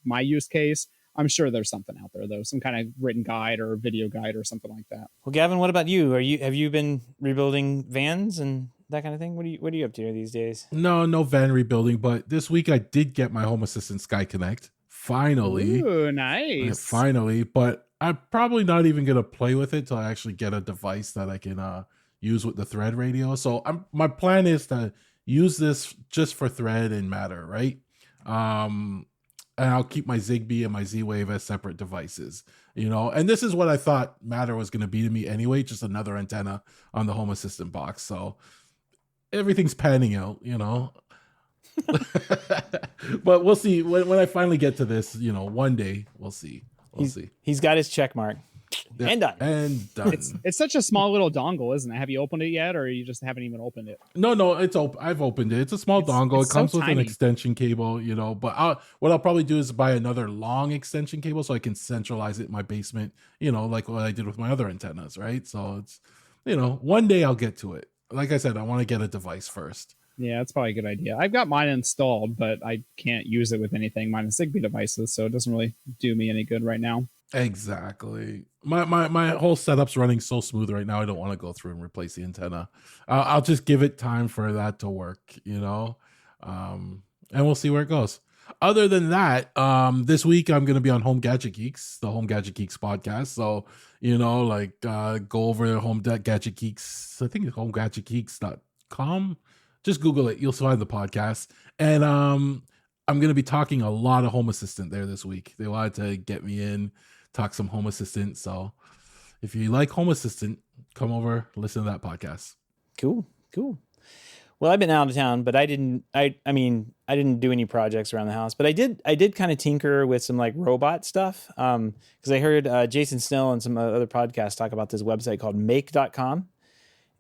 my use case. I'm sure there's something out there though, some kind of written guide or video guide or something like that. Well, Gavin, what about you? Have you been rebuilding vans and that kind of thing? What are you up to these days? No van rebuilding, but this week I did get my Home Assistant Sky Connect. Finally. Ooh, nice. Finally, but I'm probably not even gonna play with it till I actually get a device that I can use with the Thread radio. So my plan is to use this just for Thread and Matter, right? And I'll keep my Zigbee and my Z-Wave as separate devices, you know. And this is what I thought Matter was going to be to me anyway, just another antenna on the Home Assistant box. So everything's panning out, you know. But we'll see when I finally get to this, you know, one day we'll see. He's got his check mark. Yeah, and done. It's such a small little dongle, isn't it? Have you opened it yet, or you just haven't even opened it? No, it's open. I've opened it. It's a small dongle. It comes with an extension cable, you know. But what I'll probably do is buy another long extension cable so I can centralize it in my basement, you know, like what I did with my other antennas, right? So it's, you know, one day I'll get to it. Like I said, I want to get a device first. Yeah, that's probably a good idea. I've got mine installed, but I can't use it with anything minus Zigbee devices, so it doesn't really do me any good right now. Exactly. My whole setup's running so smooth right now. I don't want to go through and replace the antenna. I'll just give it time for that to work, you know, and we'll see where it goes. Other than that, this week I'm going to be on Home Gadget Geeks, the Home Gadget Geeks podcast. So, you know, like go over to Home Gadget Geeks. I think it's homegadgetgeeks.com. Just Google it. You'll find the podcast. And I'm going to be talking a lot of Home Assistant there this week. They wanted to get me in, talk some Home Assistant. So if you like Home Assistant, come over, listen to that podcast. Cool. Well, I've been out of town, but I didn't do any projects around the house, but I did kind of tinker with some like robot stuff. Cause I heard Jason Snell and some other podcasts talk about this website called make.com.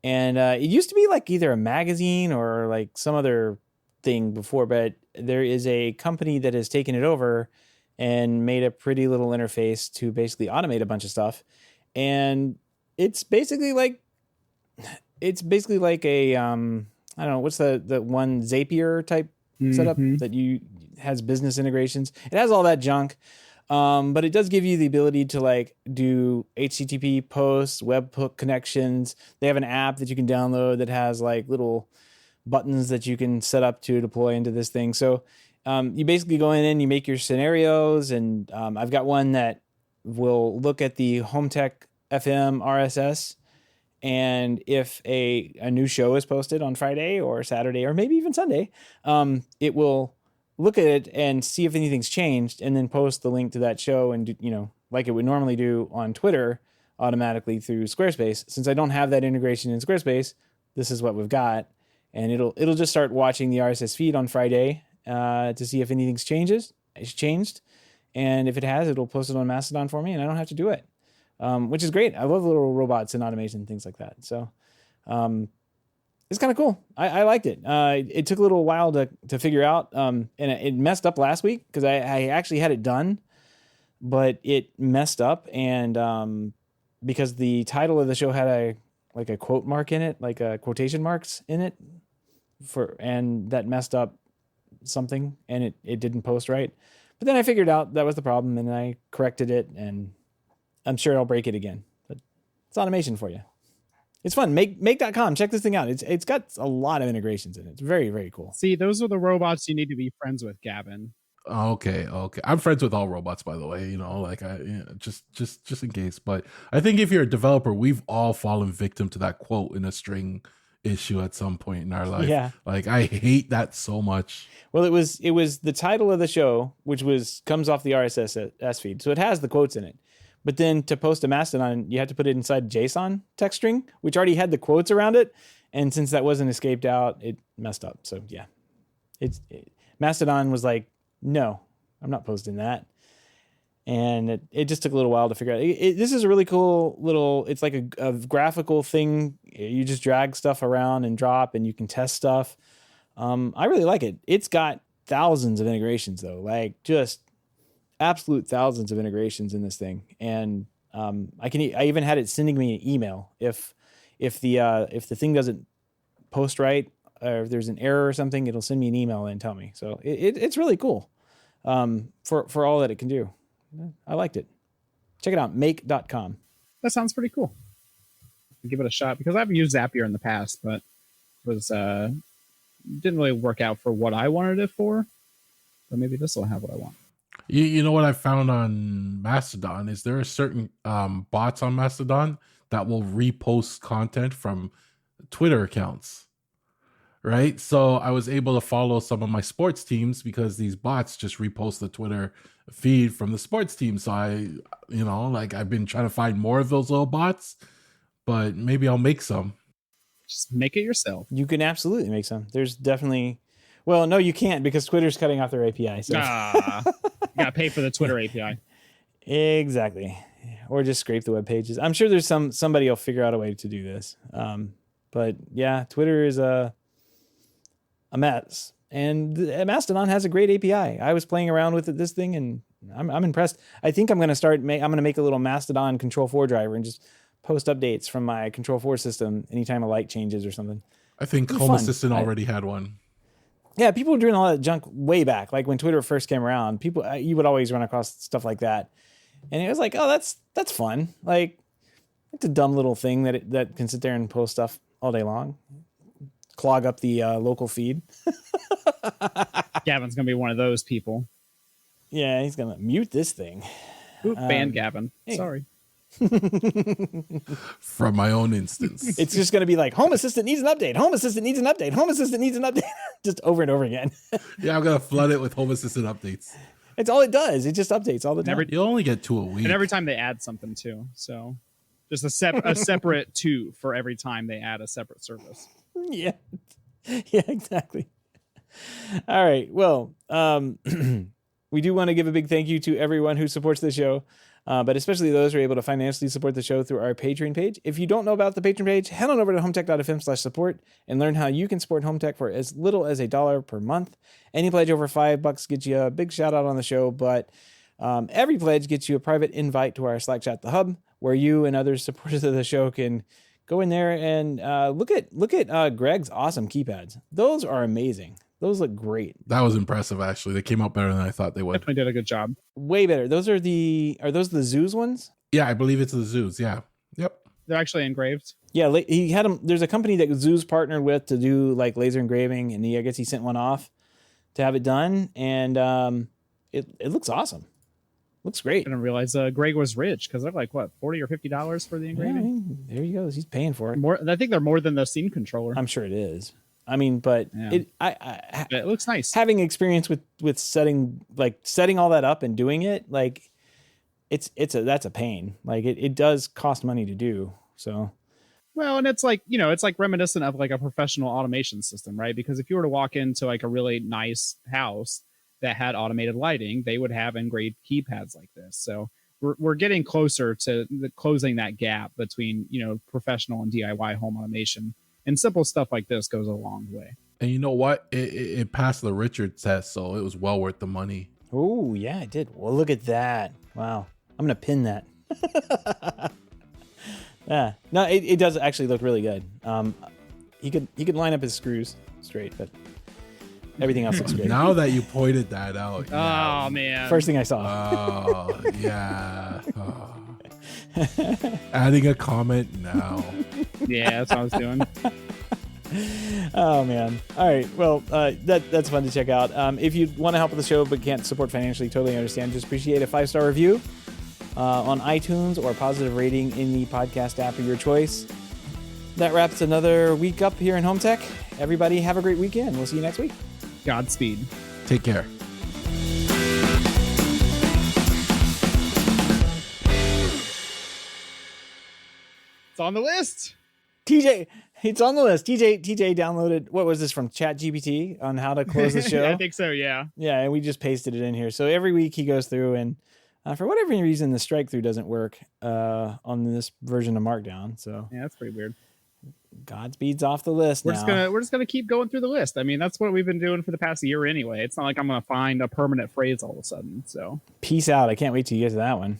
And it used to be like either a magazine or like some other thing before, but there is a company that has taken it over and made a pretty little interface to basically automate a bunch of stuff. And it's basically like a, I don't know, what's the one Zapier type setup that has business integrations. It has all that junk. But it does give you the ability to like do HTTP posts, webhook connections. They have an app that you can download that has like little buttons that you can set up to deploy into this thing. So you basically go in and you make your scenarios. And I've got one that will look at the HomeTech.fm RSS. And if a new show is posted on Friday or Saturday or maybe even Sunday, it will look at it and see if anything's changed and then post the link to that show and, like it would normally do on Twitter automatically through Squarespace. Since I don't have that integration in Squarespace, this is what we've got. And it'll just start watching the RSS feed on Friday to see if anything's changed. And if it has, it'll post it on Mastodon for me and I don't have to do it. Which is great. I love little robots and automation and things like that. So it's kind of cool. I liked it. It took a little while to figure out, and it messed up last week because I actually had it done, but it messed up, and because the title of the show had a quote mark in it, like a quotation marks in it, and that messed up something, and it didn't post right. But then I figured out that was the problem, and I corrected it, and I'm sure I'll break it again, but it's automation for you. It's fun. Make.com. Check this thing out. It's got a lot of integrations in it. It's very, very cool. See, those are the robots you need to be friends with, Gavin. Okay. I'm friends with all robots, by the way. Just in case. But I think if you're a developer, we've all fallen victim to that quote in a string issue at some point in our life. Yeah. Like I hate that so much. Well, it was the title of the show, which comes off the RSS feed, so it has the quotes in it. But then to post a Mastodon, you have to put it inside JSON text string, which already had the quotes around it. And since that wasn't escaped out, it messed up. So yeah, Mastodon was like, no, I'm not posting that. And it just took a little while to figure out. This is a really cool it's like a graphical thing. You just drag stuff around and drop, and you can test stuff. I really like it. It's got thousands of integrations though, like just absolute thousands of integrations in this thing. And I even had it sending me an email if the thing doesn't post right, or if there's an error or something, it'll send me an email and tell me. So it's really cool for all that it can do. I liked it. Check it out, make.com. That sounds pretty cool. I'll give it a shot because I've used Zapier in the past, but didn't really work out for what I wanted it for. But maybe this will have what I want. You know what I found on Mastodon is there are certain bots on Mastodon that will repost content from Twitter accounts, right? So I was able to follow some of my sports teams because these bots just repost the Twitter feed from the sports team. So I've been trying to find more of those little bots, but maybe I'll make some. Just make it yourself. You can absolutely make some. There's definitely... Well, no, you can't because Twitter's cutting off their API. So. You gotta pay for the Twitter API. Exactly. Or just scrape the web pages. I'm sure there's somebody will figure out a way to do this. But yeah, Twitter is a mess. And Mastodon has a great API. I was playing around with this thing and I'm impressed. I think I'm going to I'm going to make a little Mastodon Control4 driver and just post updates from my Control4 system anytime a light changes or something. I think Home Assistant already had one. Yeah, people were doing all that junk way back. Like when Twitter first came around, you would always run across stuff like that. And it was like, oh, that's fun. Like it's a dumb little thing that can sit there and post stuff all day long. Clog up the local feed. Gavin's going to be one of those people. Yeah, he's going to mute this thing. Oop, ban Gavin. Hey. Sorry. From my own instance. It's just going to be like, Home Assistant needs an update. Home Assistant needs an update. Home Assistant needs an update. Just over and over again. Yeah, I'm going to flood it with Home Assistant updates. It's all it does. It just updates all the time. You only get 2 a week. And every time they add something too. So just a separate 2 for every time they add a separate service. Yeah. Yeah, exactly. All right. Well, we do want to give a big thank you to everyone who supports the show, but especially those who are able to financially support the show through our Patreon page. If you don't know about the Patreon page, head on over to HomeTech.fm/support and learn how you can support HomeTech for as little as $1 per month. Any pledge over $5 gets you a big shout out on the show, but every pledge gets you a private invite to our Slack chat, The Hub, where you and other supporters of the show can go in there and look at Greg's awesome keypads. Those are amazing. Those look great. That was impressive, actually. They came out better than I thought they would. Definitely did a good job. Way better. Are those the Zeus ones? Yeah, I believe it's the Zeus. Yeah. Yep. They're actually engraved. Yeah, he had them. There's a company that Zeus partnered with to do like laser engraving, and I guess he sent one off to have it done, and it looks awesome. Looks great. I didn't realize Greg was rich because they're like what, $40 or $50 for the engraving. Yeah, I mean, there he goes. He's paying for it. More, I think they're more than the scene controller. I'm sure it is. I mean, but Yeah. It looks nice. Having experience with setting all that up and doing it, like that's a pain. Like it does cost money to do. So Well, and it's like, it's like reminiscent of like a professional automation system, right? Because if you were to walk into like a really nice house that had automated lighting, they would have engraved keypads like this. So we're getting closer to closing that gap between, professional and DIY home automation. And simple stuff like this goes a long way. And you know what? It passed the Richard test, so it was well worth the money. oh yeah, it did. Well, look at that. Wow, I'm gonna pin that. Yeah, no, it does actually look really good. He could line up his screws straight, but everything else looks great. Now that you pointed that out. Yeah. Oh, man. First thing I saw. Oh, yeah. Oh. Adding a comment now. Yeah, that's what I was doing. Oh man. All right. Well, that's fun to check out. If you want to help with the show but can't support financially, totally understand. Just appreciate a 5-star review on iTunes or a positive rating in the podcast app of your choice. That wraps another week up here in HomeTech. Everybody have a great weekend. We'll see you next week. Godspeed. Take care. It's on the list. TJ, it's on the list. TJ downloaded, what was this, from ChatGPT on how to close the show? I think so, yeah. Yeah, and we just pasted it in here. So every week he goes through and for whatever reason, the strike through doesn't work on this version of Markdown. So Yeah, that's pretty weird. Godspeed's off the list now. We're just gonna keep going through the list. I mean, that's what we've been doing for the past year anyway. It's not like I'm gonna find a permanent phrase all of a sudden. So Peace out. I can't wait till you get to that one.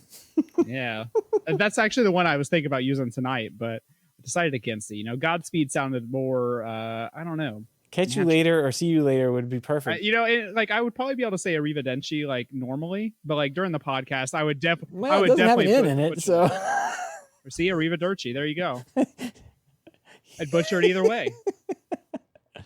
yeah, that's actually the one I was thinking about using tonight, but I decided against it. Godspeed sounded more. I don't know. Catch you later or see you later would be perfect. I would probably be able to say arrivederci like normally, but like during the podcast, I would definitely. Well, it doesn't have an N in it, so. See, arrivederci. There you go. I'd butcher it either way.